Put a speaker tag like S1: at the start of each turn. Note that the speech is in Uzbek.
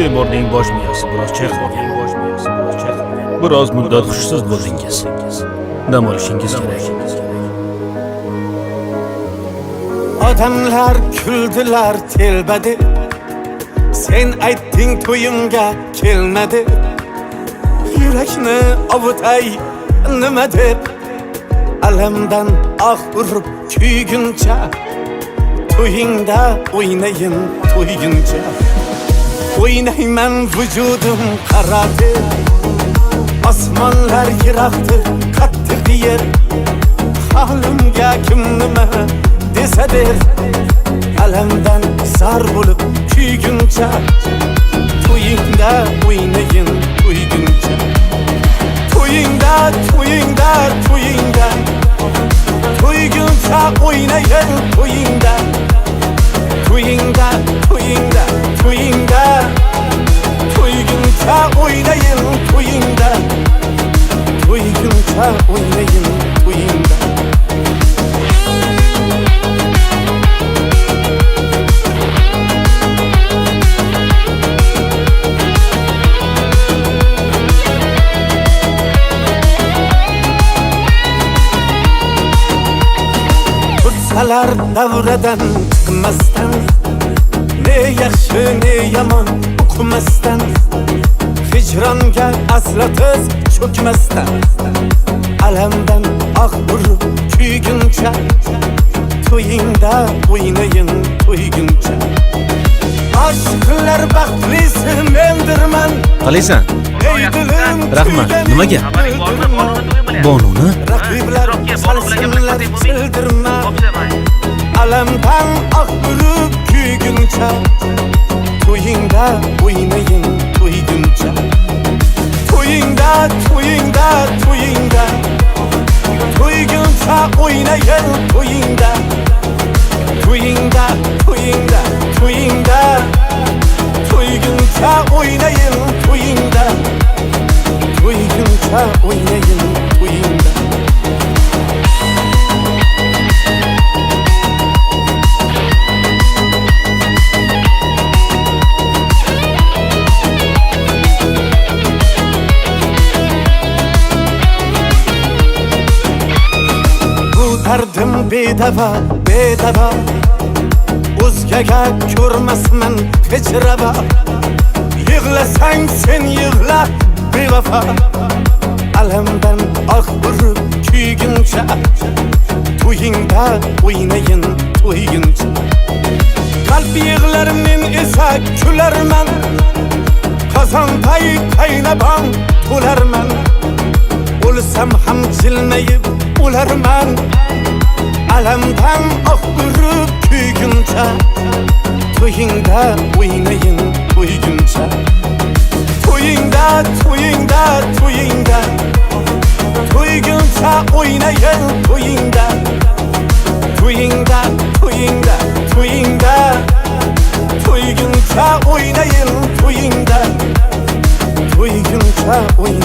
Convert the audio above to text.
S1: Bemorning bosh miyasi biroz chayqalgan. Biroz muddat hushsiz bo'ldingiz. Dam olishingiz kerak.
S2: Odamlar kuldilar telbadi. Sen aytding to'yimga kelmadi. Yurakni ovutay nima deb alamdan urib kuyguncha to'yingda o'ynayin to'yguncha o'ynayman vujudim qaradi osmonlar yiroqdir qattiq yer holimga kim nima desa der alamdan zar bo'lib kuyguncha to'yingda o'ynayin to'yguncha to'yingda to'yingda to'yingda to'yguncha o'ynayin to'yingda to'yingda to'yingda to'yingda to'yguncha o'ynayin to'yingda to'yguncha o'ynayin to'yingda Salar davradan chiqmasdan ne yaxshi ne yomon uqmasdan hijronga aslo tiz cho'kmasdan alamdan urib kuyguncha to'yingda o'ynayin to'yguncha oshqlar baxtlisi mendirman
S1: Qalaysan? Rahmat, nimaga? Bonuni?
S2: Raqiblar salsinlar sildirma alamdan urib kuyguncha to'yingda o'ynayin to'yguncha to'yingda to'yingda to'yingda to'yguncha o'ynayin to'yingda to'yingda to'yingda to'yingda to'yguncha o'ynayin to'yingda to'yguncha o'ynayin to'yingda Dardim bedava, bedava O'zgaga ko'rmasman hijrava Yig'lasang sen yig'la bevafa Alamdan urib kuyguncha To'yingda o'ynayin to'yguncha Qalb yig'lar men esa kularman Qozonday qaynabon to'larman O'lsam ham jilmayib o'larman alamdan urib kuyguncha to'yingda o'ynayin to'yguncha to'yingda to'yingda to'yingda to'yguncha o'ynayin to'yingda to'yingda to'yingda to'yingda to'yguncha o'ynayin to'yingda to'yguncha o'ynayin